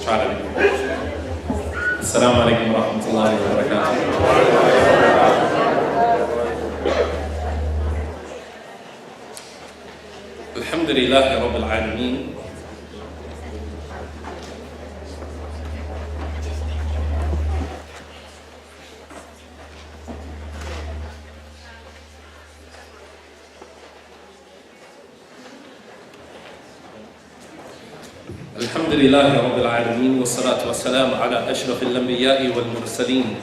try to do. Assalamu alaikum wa rahmatullahi wa barakatuh. Alhamdulillahi rabbil alameen. الحمد لله رب العالمين والصلاة والسلام على أشرف الأنبياء والمرسلين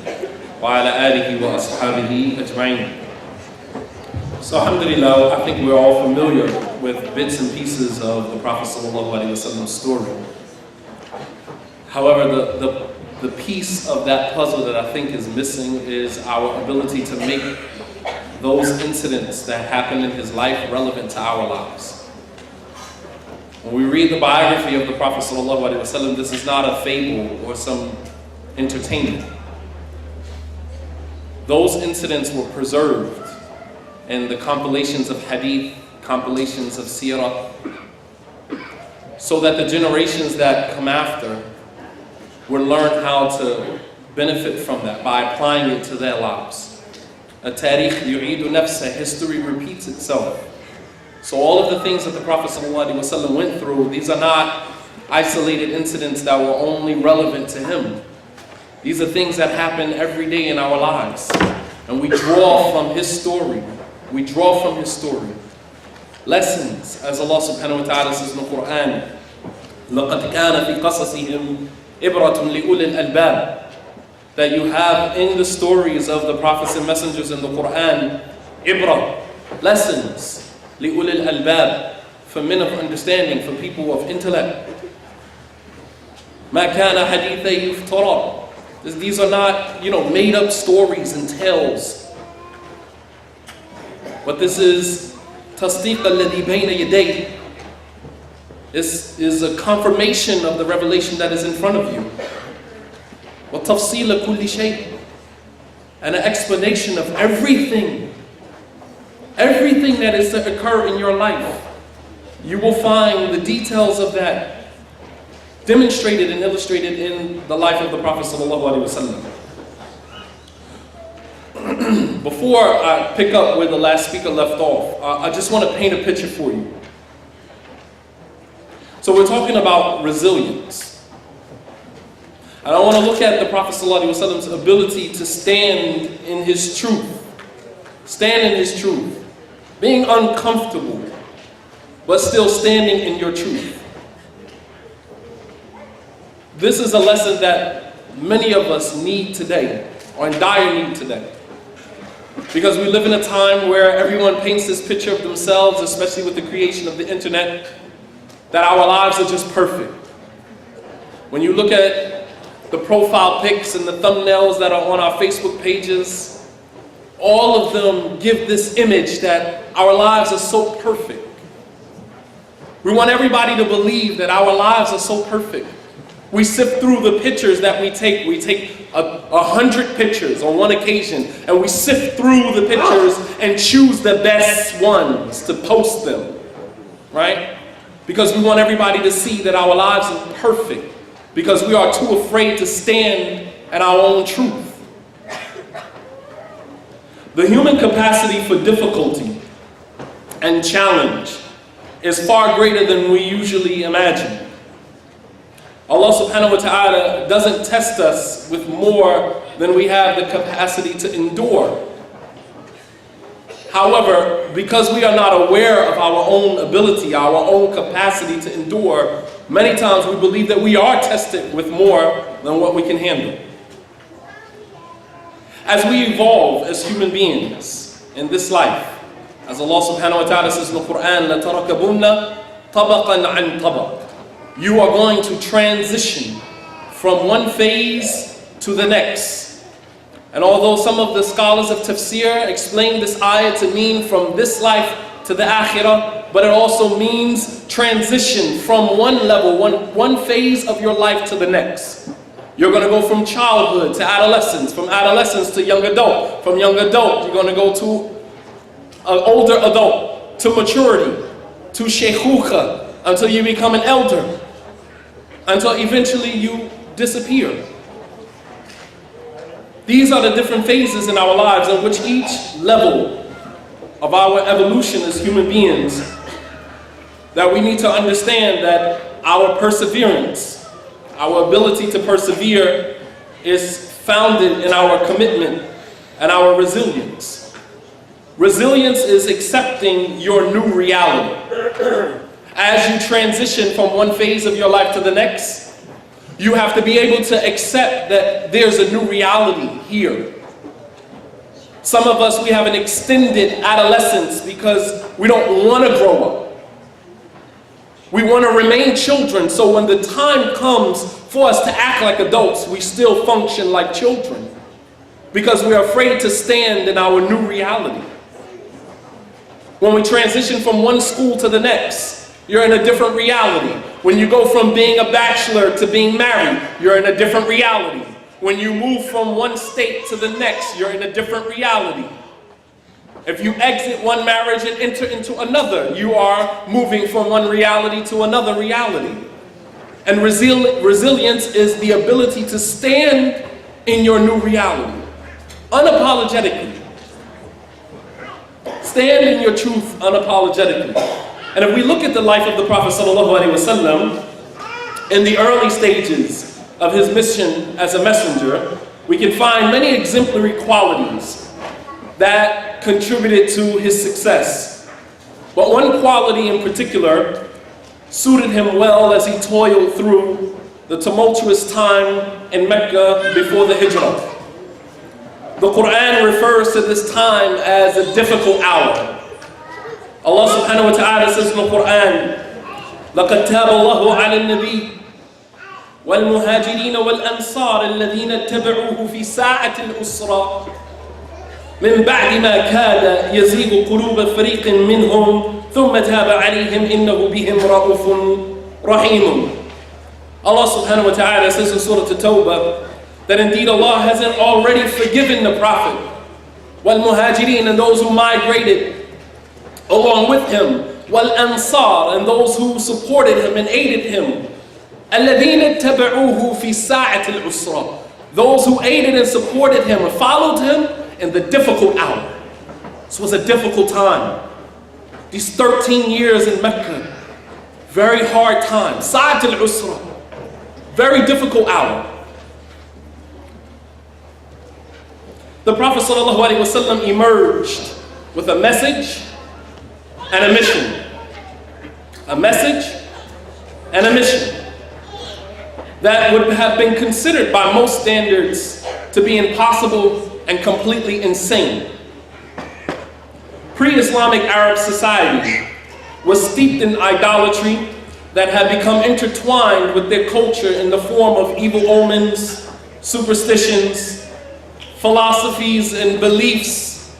وعلى آله وأصحابه أجمعين. So alhamdulillah, I think we're all familiar with bits and pieces of the Prophet ﷺ's story. However, the piece of that puzzle that I think is missing is our ability to make those incidents that happened in his life relevant to our lives. When we read the biography of the Prophet ﷺ, this is not a fable or some entertainment. Those incidents were preserved in the compilations of hadith, compilations of seerah, so that the generations that come after will learn how to benefit from that by applying it to their lives. A tarikh yu'idu nafsa, history repeats itself. So all of the things that the Prophet ﷺ went through, these are not isolated incidents that were only relevant to him. These are things that happen every day in our lives. And we draw from his story. We draw from his story lessons, as Allah subhanahu wa ta'ala says in the Quran, لَقَدْ كَانَ فِي قَصَصِهِمْ إِبْرَةٌ لِأُولِي الْأَلْبَابِ, that you have in the stories of the prophets and messengers in the Quran, ibrah, lessons, لِأُولِي الْأَلْبَابِ, for men of understanding, for people of intellect. مَا كَانَ حَدِيثَ يُفْتَرَى, these are not, made up stories and tales. But this is tasdiq alladhi bayna yaday. This is a confirmation of the revelation that is in front of you. Wa tafsil kulli shay, and an explanation of everything that is to occur in your life. You will find the details of that demonstrated and illustrated in the life of the Prophet ﷺ. Before I pick up where the last speaker left off, I just want to paint a picture for you. So we're talking about resilience. And I want to look at the Prophet ﷺ's ability to stand in his truth. Stand in his truth. Being uncomfortable, but still standing in your truth. This is a lesson that many of us need today, or in dire need today. Because we live in a time where everyone paints this picture of themselves, especially with the creation of the internet, that our lives are just perfect. When you look at the profile pics and the thumbnails that are on our Facebook pages, all of them give this image that our lives are so perfect. We want everybody to believe that our lives are so perfect. We sift through the pictures that we take. We take 100 pictures on one occasion, and we sift through the pictures and choose the best ones to post them, right? Because we want everybody to see that our lives are perfect, because we are too afraid to stand at our own truth. The human capacity for difficulty and challenge is far greater than we usually imagine. Allah subhanahu wa ta'ala doesn't test us with more than we have the capacity to endure. However, because we are not aware of our own ability, our own capacity to endure, many times we believe that we are tested with more than what we can handle. As we evolve as human beings in this life, as Allah subhanahu wa ta'ala says in the Quran, لَتَرَكَبُنَّ طَبَقًا عَنْ طَبَقٍ, you are going to transition from one phase to the next. And although some of the scholars of tafsir explain this ayah to mean from this life to the akhirah, but it also means transition from one level, one phase of your life to the next. You're going to go from childhood to adolescence, from adolescence to young adult, from young adult you're going to go to an older adult, to maturity, to sheikhukha, until you become an elder. until eventually you disappear. These are the different phases in our lives in which each level of our evolution as human beings that we need to understand that our perseverance, our ability to persevere is founded in our commitment and our resilience. Resilience is accepting your new reality. As you transition from one phase of your life to the next, you have to be able to accept that there's a new reality here. Some of us, we have an extended adolescence because we don't want to grow up. We want to remain children, so when the time comes for us to act like adults, we still function like children because we're afraid to stand in our new reality. When we transition from one school to the next, you're in a different reality. When you go from being a bachelor to being married, you're in a different reality. When you move from one state to the next, you're in a different reality. If you exit one marriage and enter into another, you are moving from one reality to another reality. And resilience is the ability to stand in your new reality, unapologetically. Stand in your truth unapologetically. And if we look at the life of the Prophet ﷺ, in the early stages of his mission as a messenger, we can find many exemplary qualities that contributed to his success. But one quality in particular suited him well as he toiled through the tumultuous time in Mecca before the Hijrah. The Quran refers to this time as a difficult hour. Allah subhanahu wa ta'ala says in the Quran, لَقَدْ تَابَ اللَّهُ عَلَى النَّبِيِّ وَالْمُهَاجِرِينَ وَالْأَنصَارِ الَّذِينَ اتَّبَعُوهُ فِي سَاعَةِ الْأُسْرَةِ مِنْ بَعْدِ مَا كَادَ يَزِيغُ قُلُوبَ فَرِيقٍ مِّنْهُمْ ثُمَّ تَابَ عَلَيْهِمْ إِنَّهُ بِهِمْ رَءُوفٌ رَحِيمٌ. Allah subhanahu wa ta'ala says in Surah At-Tawbah that indeed Allah hasn't already forgiven the Prophet, وَالْمُهَاجِرِينَ, and those who migrated along with him, وَالْأَنصَارِ, and those who supported him and aided him, الَّذِينَ اتَّبَعُوهُ فِي سَاعَةِ الْعُسْرَةِ, those who aided and supported him and followed him in the difficult hour. This was a difficult time. These 13 years in Mecca, very hard time. Sa'at al-Usra, very difficult hour. The Prophet ﷺ emerged with a message and a mission. A message and a mission that would have been considered by most standards to be impossible and completely insane. Pre-Islamic Arab society was steeped in idolatry that had become intertwined with their culture in the form of evil omens, superstitions, philosophies, and beliefs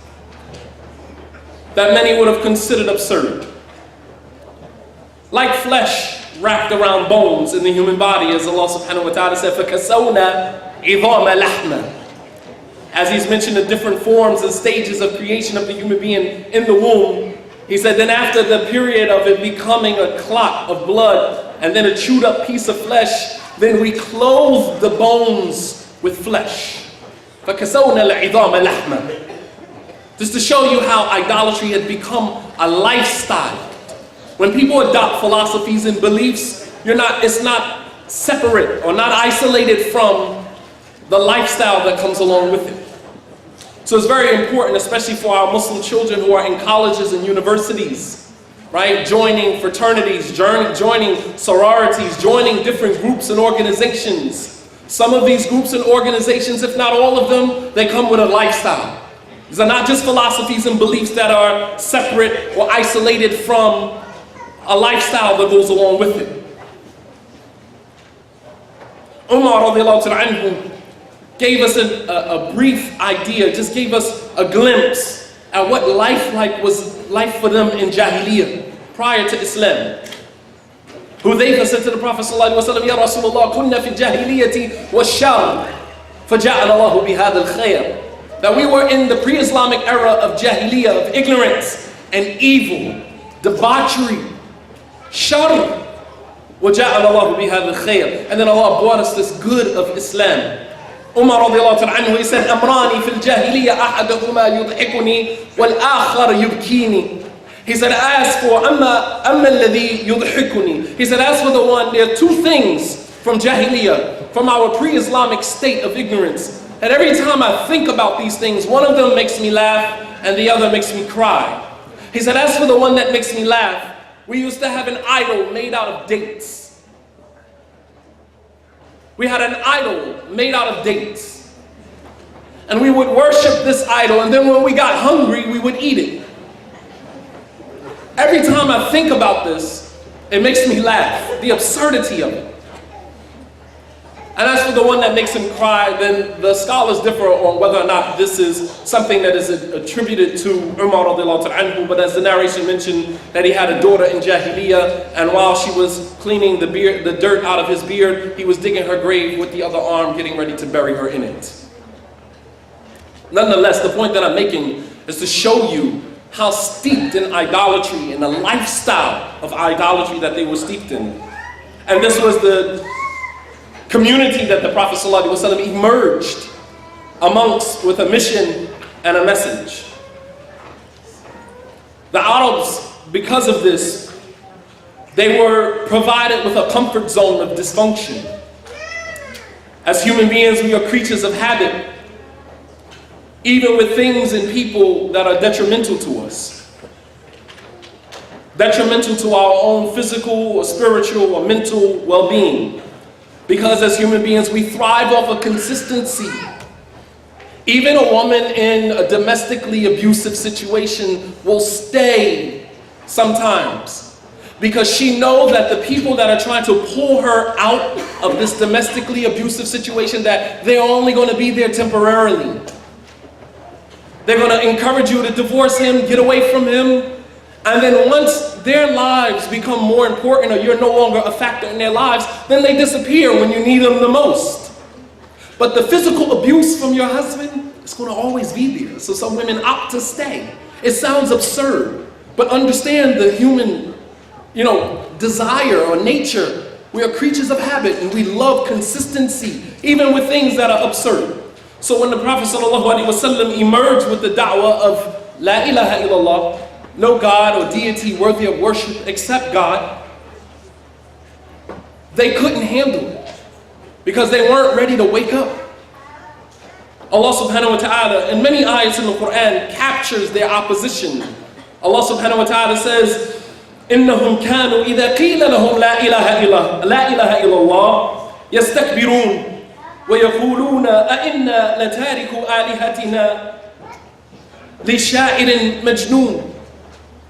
that many would have considered absurd. Like flesh wrapped around bones in the human body, as Allah subhanahu wa ta'ala said, فَكَسَوْنَا عِظَامَ لَحْمًا. As he's mentioned the different forms and stages of creation of the human being in the womb, he said, then after the period of it becoming a clot of blood and then a chewed up piece of flesh, then we clothe the bones with flesh. فَكَسَوْنَا الْعِظَامَ لَحْمًا. Just to show you how idolatry had become a lifestyle. When people adopt philosophies and beliefs, it's not separate or not isolated from the lifestyle that comes along with it. So it's very important, especially for our Muslim children who are in colleges and universities, right? Joining fraternities, joining sororities, joining different groups and organizations. Some of these groups and organizations, if not all of them, they come with a lifestyle. These are not just philosophies and beliefs that are separate or isolated from a lifestyle that goes along with it. Umar radiallahu anhu gave us a brief idea, just gave us a glimpse at what life was like for them in Jahiliyyah, prior to Islam. Hudayfa said to the Prophet ﷺ, Ya Rasulullah, kunna fi jahiliyyati wa shar, faja'ala Allahu bihadha al-khayr. That we were in the pre-Islamic era of Jahiliyyah, of ignorance and evil, debauchery, shar. وَجَعَلَ اللَّهُ بِهَا الْخَيْرِ. And then Allah brought us this good of Islam. Umar radiallahu ta'ala anhu, he said, أَمْرَانِ فِي الْجَاهِلِيَّةِ أَحَدُهُمَا يُضْحِكُنِي وَالْآخَرُ يُبْكِينِي. He said, as for أَمَّا الَّذِي يُضْحِكُني. He said, as for the one, there are two things from Jahiliyyah, from our pre-Islamic state of ignorance. And every time I think about these things, one of them makes me laugh and the other makes me cry. He said, as for the one that makes me laugh, we used to have an idol made out of dates. We had an idol made out of dates. And we would worship this idol, and then when we got hungry, we would eat it. Every time I think about this, it makes me laugh, the absurdity of it. And as for the one that makes him cry, then the scholars differ on whether or not this is something that is attributed to Umar radiallahu anhu. But as the narration mentioned, that he had a daughter in Jahiliyyah, and while she was cleaning the dirt out of his beard, he was digging her grave with the other arm, getting ready to bury her in it. Nonetheless, the point that I'm making is to show you how steeped in idolatry, in the lifestyle of idolatry that they were steeped in. And this was the community that the Prophet ﷺ emerged amongst with a mission and a message. The Arabs, because of this, they were provided with a comfort zone of dysfunction. As human beings, we are creatures of habit, even with things and people that are detrimental to us. Detrimental to our own physical or spiritual or mental well-being. Because as human beings, we thrive off of consistency. Even a woman in a domestically abusive situation will stay sometimes, because she knows that the people that are trying to pull her out of this domestically abusive situation, that they're only going to be there temporarily. They're going to encourage you to divorce him, get away from him. And then once their lives become more important, or you're no longer a factor in their lives, then they disappear when you need them the most. But the physical abuse from your husband is going to always be there. So some women opt to stay. It sounds absurd, but understand the human, desire or nature. We are creatures of habit, and we love consistency, even with things that are absurd. So when the Prophet ﷺ emerged with the da'wah of La ilaha illallah, no God or deity worthy of worship except God, they couldn't handle it because they weren't ready to wake up. Allah subhanahu wa ta'ala, in many ayats in the Quran, captures their opposition. Allah subhanahu wa ta'ala says, إِنَّهُمْ كَانُوا إِذَا قِيلَ لَهُمْ لَا إِلَهَ إِلَّا اللَّهِ يَسْتَكْبِرُونَ وَيَقُولُونَ أَإِنَّا لَتَارِكُ آلِهَتِنَا لِشَاعِرٍ مَجْنُونَ.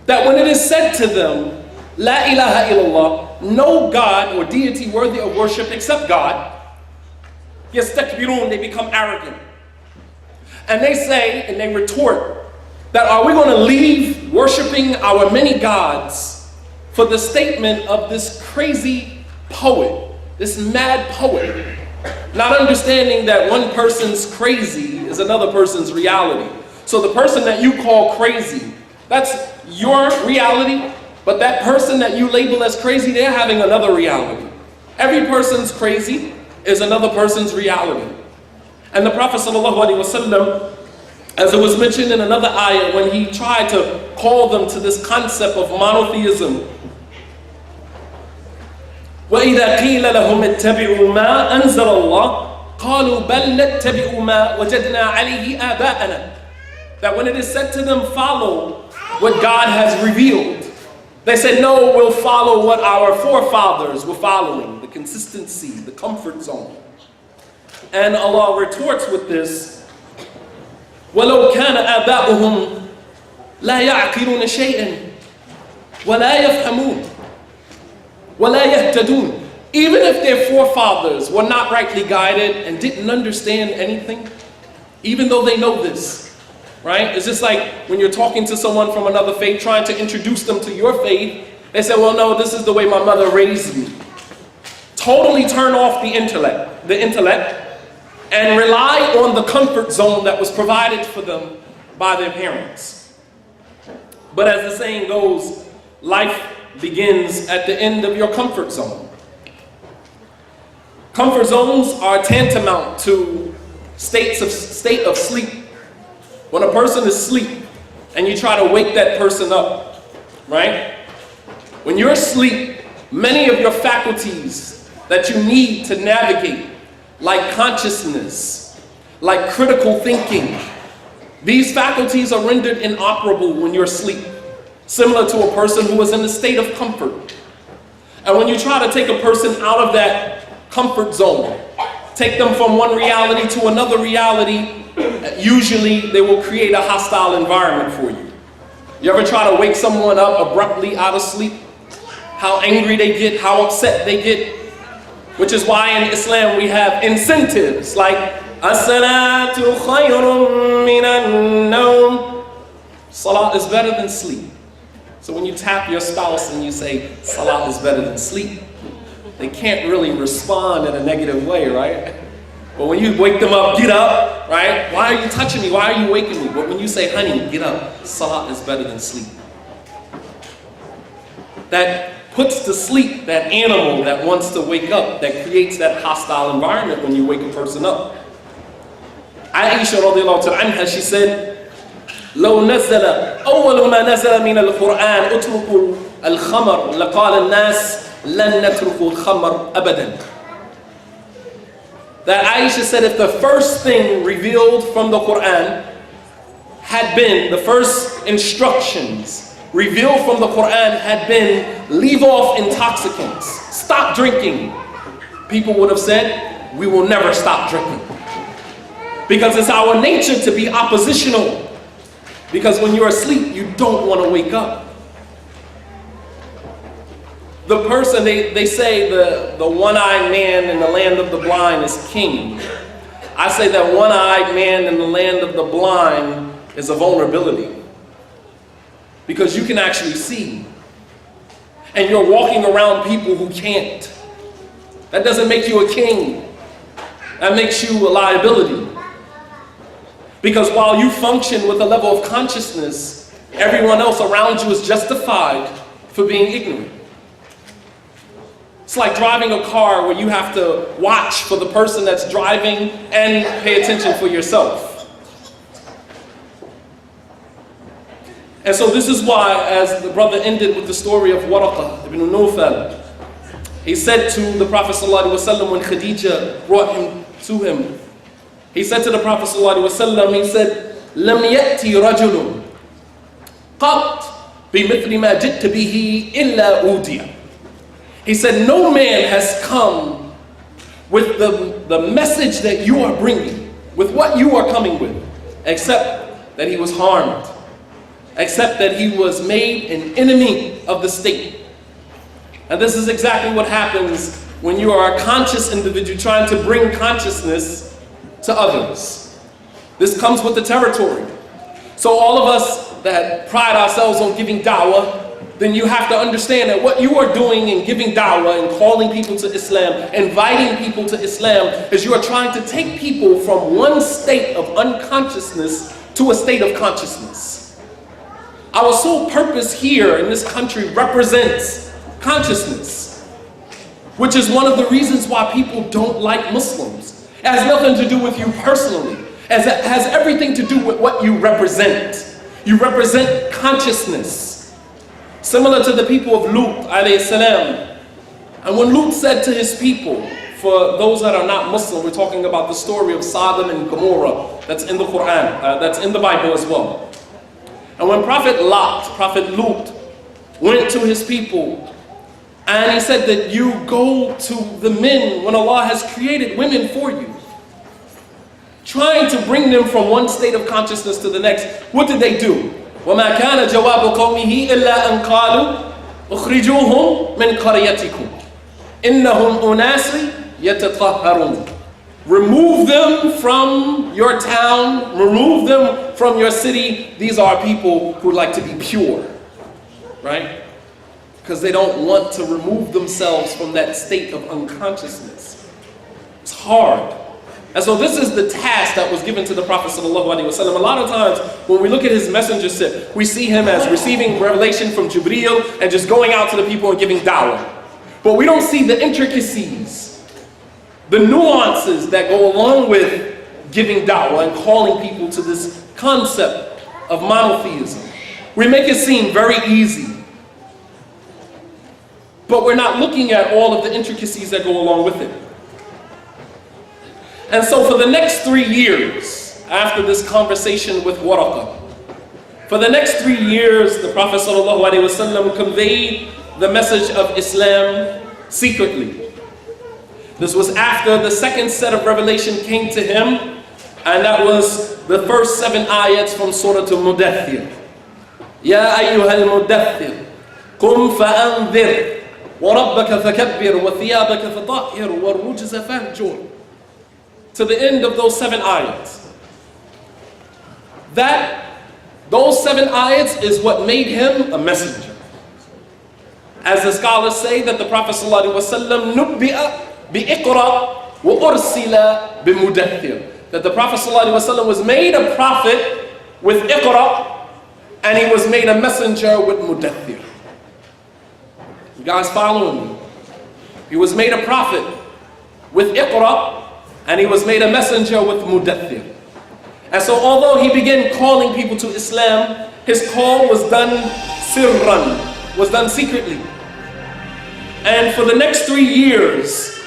That when it is said to them, La ilaha illallah, no God or deity worthy of worship except God, yastakbirun, they become arrogant. And they say, and they retort, that are we going to leave worshiping our many gods for the statement of this crazy poet, this mad poet, not understanding that one person's crazy is another person's reality. So the person that you call crazy, that's your reality, but that person that you label as crazy, they're having another reality. Every person's crazy is another person's reality. And the Prophet ﷺ, as it was mentioned in another ayah, when he tried to call them to this concept of monotheism, وَإِذَا قِيلَ لَهُمْ اتَّبِعُوا مَا أَنزَلَ اللَّهُ قَالُوا بَلْ نَتَّبِعُ مَا وَجَدْنَا عَلَيْهِ آبَاءَنَا. That when it is said to them, follow what God has revealed, they said, no, we'll follow what our forefathers were following, the consistency, the comfort zone. And Allah retorts with this, وَلَوْ كَانَ آبَاؤُهُمْ لَا يَعْقِلُونَ شَيْئًا وَلَا يَفْهَمُونَ وَلَا يَهْتَدُونَ. Even if their forefathers were not rightly guided and didn't understand anything, even though they know this, right? It's just like when you're talking to someone from another faith, trying to introduce them to your faith, they say, well, no, this is the way my mother raised me. Totally turn off the intellect, and rely on the comfort zone that was provided for them by their parents. But as the saying goes, life begins at the end of your comfort zone. Comfort zones are tantamount to state of sleep. When a person is asleep and you try to wake that person up, right? When you're asleep, many of your faculties that you need to navigate, like consciousness, like critical thinking, these faculties are rendered inoperable when you're asleep, similar to a person who is in a state of comfort. And when you try to take a person out of that comfort zone, take them from one reality to another reality, usually they will create a hostile environment for you. You ever try to wake someone up abruptly out of sleep? How angry they get, how upset they get. Which is why in Islam we have incentives like as-salatu khayrun minan nawm. Salah is better than sleep. So when you tap your spouse and you say salah is better than sleep, they can't really respond in a negative way, right? But when you wake them up, get up, right? Why are you touching me? Why are you waking me? But when you say, honey, get up, salah is better than sleep. That puts to sleep that animal that wants to wake up, that creates that hostile environment when you wake a person up. Aisha radiallahu anha, she said, لو نزل أول ما نزل من القرآن اتركوا الخمر لقال الناس لن نتركوا الخمر أبدا. That Aisha said if the first thing revealed from the Quran had been, the first instructions revealed from the Quran had been, leave off intoxicants, stop drinking, people would have said, we will never stop drinking. Because it's our nature to be oppositional. Because when you're asleep, you don't want to wake up. The person, they say the one-eyed man in the land of the blind is king. I say that one-eyed man in the land of the blind is a vulnerability. Because you can actually see. And you're walking around people who can't. That doesn't make you a king. That makes you a liability. Because while you function with a level of consciousness, everyone else around you is justified for being ignorant. It's like driving a car where you have to watch for the person that's driving and pay attention for yourself. And so this is why, as the brother ended with the story of Waraqah ibn Nawfal, he said to the Prophet ﷺ when Khadija brought him to him, he said to the Prophet ﷺ, he said, لَمْ يَأْتِي رَجُلٌ قَطْ بِمِثْلِ مَا جِئْتَ بِهِ إِلَّا أُوْدِيَ. He said, no man has come with the message that you are bringing, with what you are coming with, except that he was harmed, except that he was made an enemy of the state. And this is exactly what happens when you are a conscious individual trying to bring consciousness to others. This comes with the territory. So all of us that pride ourselves on giving da'wah, then you have to understand that what you are doing in giving da'wah and calling people to Islam, inviting people to Islam, is you are trying to take people from one state of unconsciousness to a state of consciousness. Our sole purpose here in this country represents consciousness, which is one of the reasons why people don't like Muslims. It has nothing to do with you personally. It has everything to do with what you represent. You represent consciousness. Similar to the people of Lut alayhi salam. And when Lut said to his people, for those that are not Muslim, we're talking about the story of Sodom and Gomorrah that's in the Quran, that's in the Bible as well. And when Prophet Lut went to his people, and he said that you go to the men when Allah has created women for you, trying to bring them from one state of consciousness to the next, what did they do? وَمَا كَانَ جَوَابُ قَوْمِهِ إِلَّا أَنْ قَالُوا أُخْرِجُوهُمْ مِنْ قَرْيَتِكُمْ إِنَّهُمْ أُنَاسٌ يَتَطَهَّرُونَ. Remove them from your town, remove them from your city. These are people who like to be pure, right? Because they don't want to remove themselves from that state of unconsciousness. It's hard. And so this is the task that was given to the Prophet ﷺ. A lot of times when we look at his messengership, we see him as receiving revelation from Jibreel and just going out to the people and giving da'wah. But we don't see the intricacies the nuances that go along with giving da'wah and calling people to this concept of monotheism. We make it seem very easy, but we're not looking at all of the intricacies that go along with it. And so for the next 3 years, after this conversation with Waraqah, for the next 3 years, the Prophet ﷺ conveyed the message of Islam secretly. This was after the second set of revelation came to him, and that was the first 7 ayats from Surah Al-Mudaththir. Ya ayyuhal mudaththir, qum fa'anzir, wa rabbaka fakabbir, wa thiyabaka fatahhir, wa rujza fahjur. To the end of those 7 ayats. Those 7 ayats is what made him a messenger. As the scholars say, that the Prophet ﷺ nubbi'a bi'iqra wa ursila bimudaththir. That the Prophet ﷺ was made a prophet with iqra, and he was made a messenger with mudaththir. You guys following me? He was made a prophet with iqra, and he was made a messenger with mudaththir. And so although he began calling people to Islam, his call was done sirran, was done secretly. And for the next 3 years,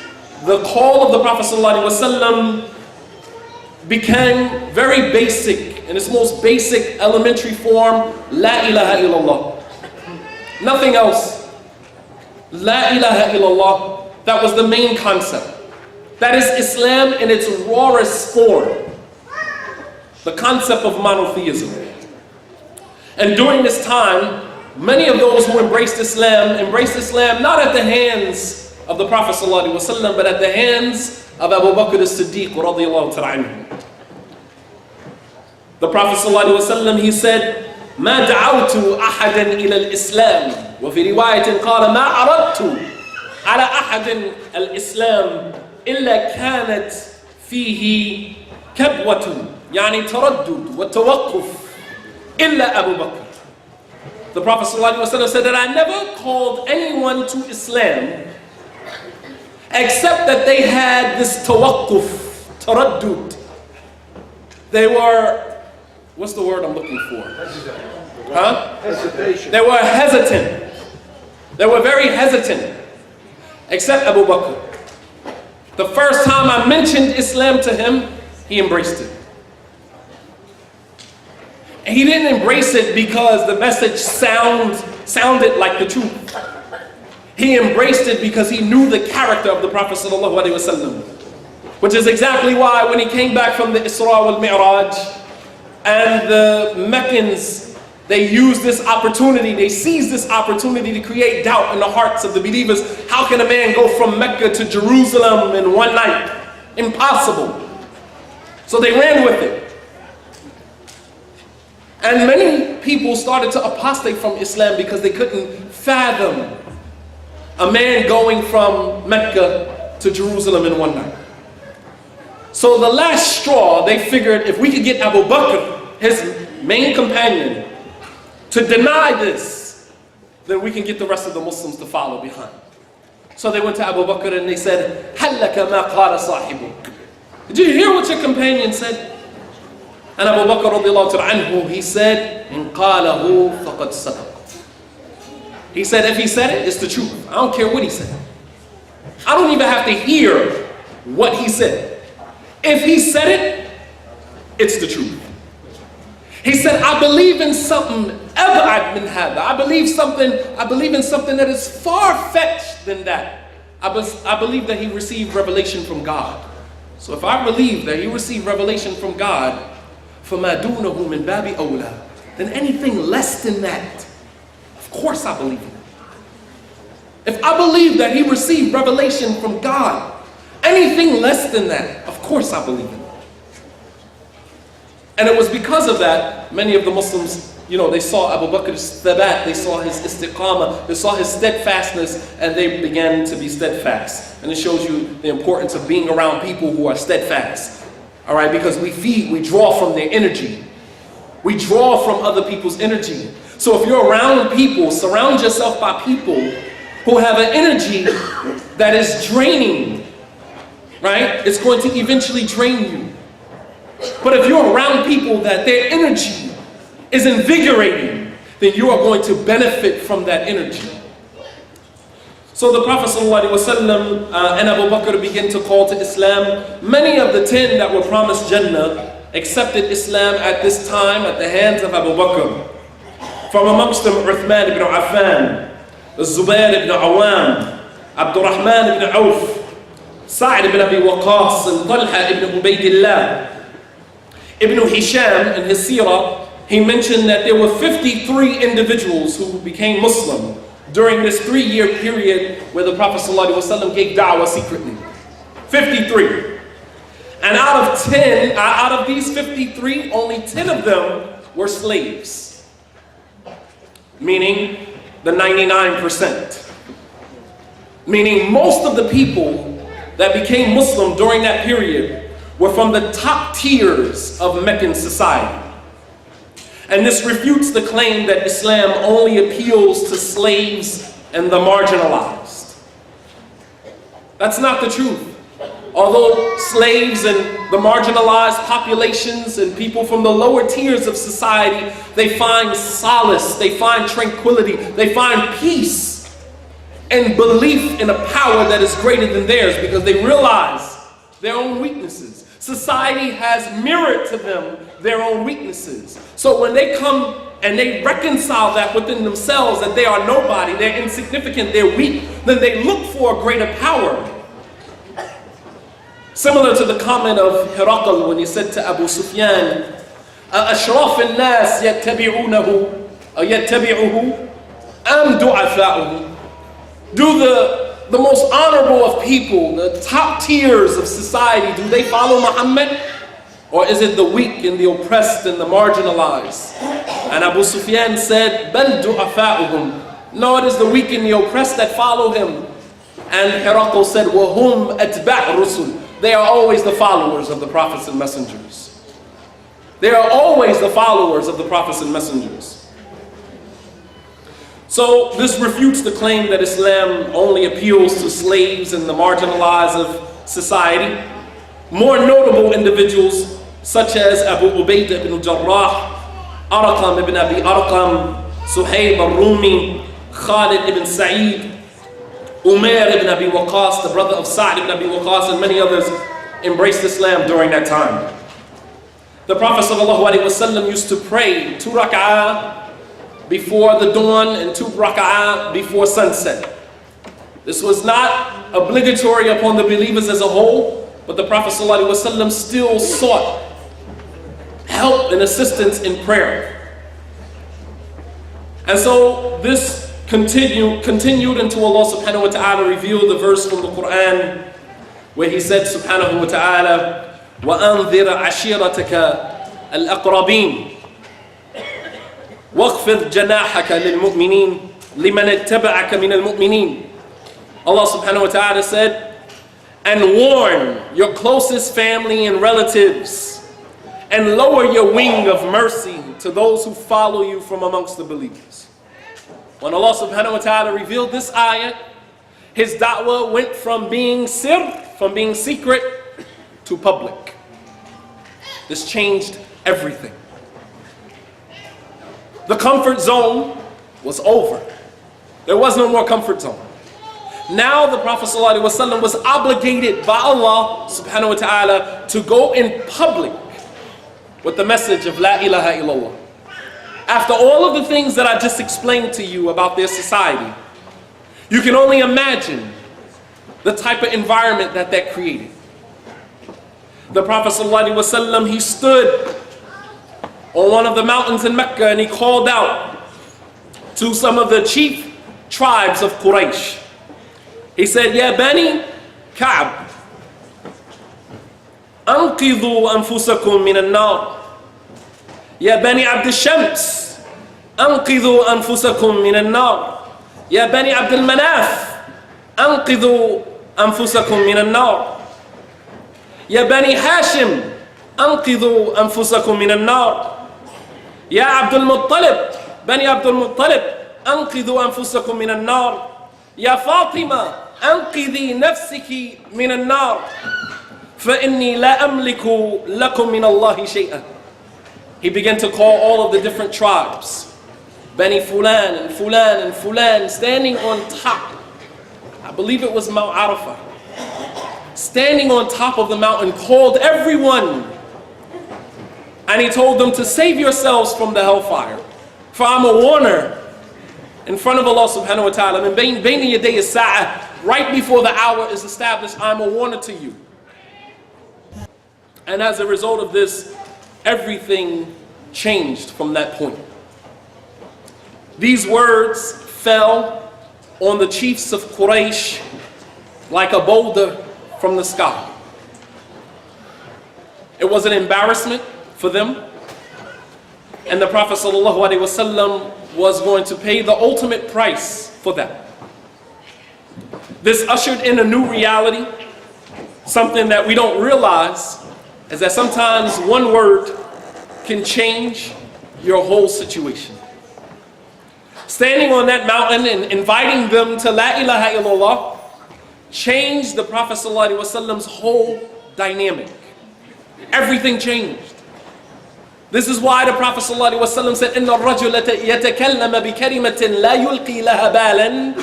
the call of the Prophet ﷺ became very basic, in its most basic elementary form, La ilaha illallah. Nothing else. La ilaha illallah. That was the main concept. That is Islam in its rawest form. The concept of monotheism. And during this time, many of those who embraced Islam not at the hands of the Prophet ﷺ, but at the hands of Abu Bakr as-Siddiq radiyallahu ta'ala anhu. The Prophet ﷺ, he said, ما دعوت أحدا إلى الإسلام وفي رواية قال ما أردت على أحد الإسلام إلا كانت فيه كبوة يعني تردد وتوقف إلا أبو بكر. The Prophet ﷺ said that I never called anyone to Islam except that they had this tawaqquf, taraddud. They were, what's the word I'm looking for? Hesitation. They were hesitant. They were very hesitant, except Abu Bakr. The first time I mentioned Islam to him, he embraced it. And he didn't embrace it because the message sounded like the truth. He embraced it because he knew the character of the Prophet ﷺ. Which is exactly why when he came back from the Isra wal Mi'raj, and the Meccans, they used this opportunity, they seized this opportunity to create doubt in the hearts of the believers. How can a man go from Mecca to Jerusalem in one night? Impossible. So they ran with it. And many people started to apostate from Islam because they couldn't fathom a man going from Mecca to Jerusalem in one night. So the last straw, they figured if we could get Abu Bakr, his main companion, to deny this, then we can get the rest of the Muslims to follow behind. So they went to Abu Bakr and they said, هَلَّكَ مَا قَالَ صَاحِبُكَ. Did you hear what your companion said? And Abu Bakr radiallahu ta'ala anhu, he said, إِن قَالَهُ فَقَدْ صَدَقَ. He said, if he said it, it's the truth. I don't care what he said. I don't even have to hear what he said. If he said it, it's the truth. He said, I believe in something ab'ad min hada. I believe in something that is far-fetched than that. I believe that he received revelation from God. So if I believe that he received revelation from God, فَمَا دُونَهُ مِنْ بَابِ أَوْلَى, then anything less than that, of course I believe in it. If I believe that he received revelation from God, anything less than that, of course I believe in it. And it was because of that, many of the Muslims, they saw Abu Bakr's thabat, they saw his istiqamah, they saw his steadfastness, and they began to be steadfast. And it shows you the importance of being around people who are steadfast. All right, because we draw from their energy. We draw from other people's energy. So if you're around people, surround yourself by people who have an energy that is draining, right? It's going to eventually drain you. But if you're around people that their energy is invigorating, then you are going to benefit from that energy. So the Prophet ﷺ and Abu Bakr began to call to Islam. Many of the 10 that were promised Jannah accepted Islam at this time at the hands of Abu Bakr. From amongst them, Uthman ibn Affan, Zubair ibn Awam, Abdurrahman ibn Auf, Sa'd ibn Abi Waqqas, and Talha ibn Ubaydillah. Ibn Hisham in his seerah, he mentioned that there were 53 individuals who became Muslim during this 3-year period where the Prophet ﷺ gave da'wah secretly. 53. And out of these 53, only 10 of them were slaves. Meaning the 99%. Meaning most of the people that became Muslim during that period were from the top tiers of Meccan society. And this refutes the claim that Islam only appeals to slaves and the marginalized. That's not the truth. Although slaves and the marginalized populations and people from the lower tiers of society, they find solace, they find tranquility, they find peace and belief in a power that is greater than theirs because they realize their own weaknesses. Society has mirrored to them their own weaknesses. So when they come and they reconcile that within themselves, that they are nobody, they're insignificant, they're weak, then they look for a greater power. Similar to the comment of Herakl when he said to Abu Sufyan, أَشْرَافِ النَّاسِ يَتَّبِعُونَهُ أَمْ دُعَفَاؤُهُ. Do the most honorable of people, the top tiers of society, do they follow Muhammad? Or is it the weak and the oppressed and the marginalized? And Abu Sufyan said, بَلْ دُعَفَاؤُهُمْ. No, it is the weak and the oppressed that follow him. And Herakl said, وَهُمْ أَتْبَعْ رُسُلٍ. They are always the followers of the prophets and messengers. They are always the followers of the prophets and messengers. So this refutes the claim that Islam only appeals to slaves and the marginalized of society. More notable individuals such as Abu Ubaidah ibn Jarrah, Arqam ibn Abi Arqam, Suhayb al-Rumi, Khalid ibn Sa'id, Umair ibn Abi Waqqas, the brother of Sa'd ibn Abi Waqqas, and many others embraced Islam during that time. The Prophet ﷺ used to pray 2 rak'ah before the dawn and 2 rak'ah before sunset. This was not obligatory upon the believers as a whole, but the Prophet ﷺ still sought help and assistance in prayer. And so this continued until Allah subhanahu wa ta'ala revealed the verse from the Quran where he said subhanahu wa ta'ala, وَأَنذِرَ عَشِيرَتَكَ الْأَقْرَبِينَ وَاخْفِضْ جَنَاحَكَ لِلْمُؤْمِنِينَ لِمَنِ اتَّبَعَكَ مِنَ الْمُؤْمِنِينَ. Allah subhanahu wa ta'ala said, and warn your closest family and relatives, and lower your wing of mercy to those who follow you from amongst the believers. When Allah subhanahu wa ta'ala revealed this ayah, his da'wah went from being sir, from being secret, to public. This changed everything. The comfort zone was over. There was no more comfort zone. Now the Prophet ﷺ was obligated by Allah subhanahu wa ta'ala to go in public with the message of La ilaha illallah. After all of the things that I just explained to you about their society, you can only imagine the type of environment that created. The Prophet ﷺ, he stood on one of the mountains in Mecca and he called out to some of the chief tribes of Quraysh. He said, Ya Bani Ka'b, أنقذوا أنفسكم من النار. يا بني عبد الشمس أنقذوا أنفسكم من النار. يا بني عبد المناف أنقذوا أنفسكم من النار. يا بني هاشم أنقذوا أنفسكم من النار. يا عبد المطلب بني عبد المطلب أنقذوا أنفسكم من النار. يا فاطمة أنقذي نفسك من النار. فَإِنِّي لَا أَمْلِكُ لَكُم مِّنَ اللَّهِ شَيْئًا. He began to call all of the different tribes, Bani Fulan and Fulan and Fulan, standing on top. I believe it was Mount Arafah. Standing on top of the mountain, called everyone. And he told them to save yourselves from the hellfire. For I'm a warner in front of Allah subhanahu wa ta'ala. And bayna yaday as-sa'ah, right before the hour is established, I'm a warner to you. And as a result of this, everything changed from that point. These words fell on the chiefs of Quraysh like a boulder from the sky. It was an embarrassment for them. And the Prophet ﷺ was going to pay the ultimate price for that. This ushered in a new reality. Something that we don't realize is that sometimes one word can change your whole situation. Standing on that mountain and inviting them to La ilaha illallah changed the Prophet ﷺ's whole dynamic. Everything changed. This is why the Prophet ﷺ said, إِنَّ الرَّجُلَ يَتَكَلَّمَ بِكَلِمَةٍ لَا يُلْقِي لَهَا بَالًا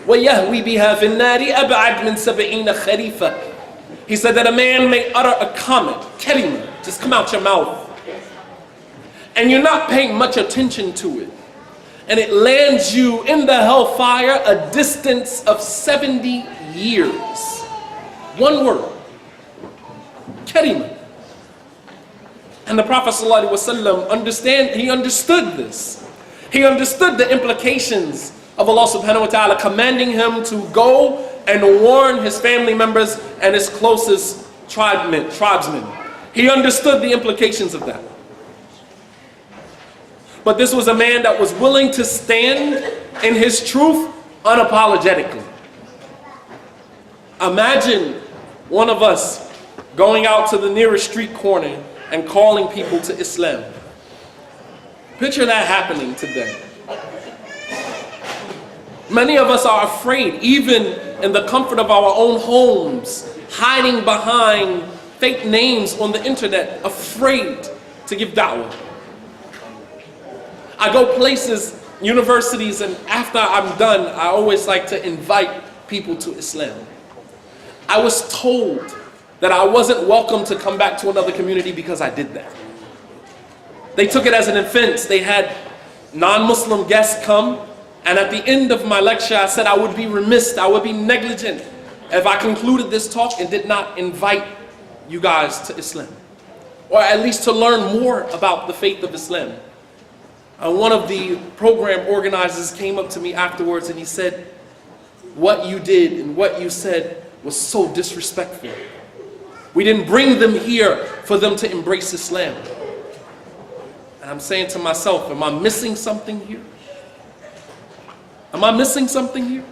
وَيَهْوِي بِهَا فِي النَّارِ أَبْعَدْ مِنْ 70 خَرِيفًا. He said that a man may utter a comment, kalima, just come out your mouth, and you're not paying much attention to it, and it lands you in the hellfire a distance of 70 years. One word, kalima. And the Prophet ﷺ he understood this. He understood the implications of Allah subhanahu wa ta'ala commanding him to go and warn his family members and his closest tribesmen. He understood the implications of that. But this was a man that was willing to stand in his truth unapologetically. Imagine one of us going out to the nearest street corner and calling people to Islam. Picture that happening today. Many of us are afraid, even in the comfort of our own homes, hiding behind fake names on the internet, afraid to give da'wah. I go places, universities, and after I'm done, I always like to invite people to Islam. I was told that I wasn't welcome to come back to another community because I did that. They took it as an offense. They had non-Muslim guests come, and at the end of my lecture, I said I would be remiss, I would be negligent if I concluded this talk and did not invite you guys to Islam, or at least to learn more about the faith of Islam. And one of the program organizers came up to me afterwards and he said, what you did and what you said was so disrespectful. We didn't bring them here for them to embrace Islam. And I'm saying to myself, am I missing something here? Am I missing something here?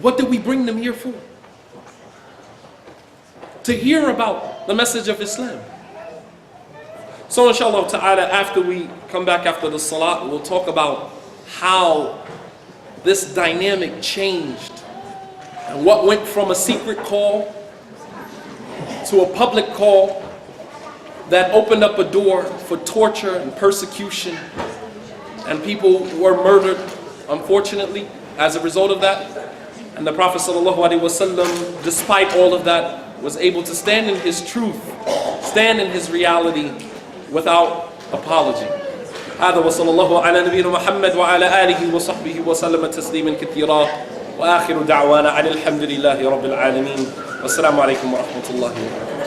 What did we bring them here for? To hear about the message of Islam. So inshallah ta'ala, after we come back after the salat, we'll talk about how this dynamic changed and what went from a secret call to a public call that opened up a door for torture and persecution, and people were murdered, unfortunately, as a result of that. And the Prophet ﷺ, despite all of that, was able to stand in his truth, stand in his reality without apology. هذا وصلى الله على نبينا محمد وعلى آله وصحبه وسلم تسليما كثيرا وآخر دعوانا عن الحمد لله رب العالمين والسلام عليكم ورحمة الله وبركاته.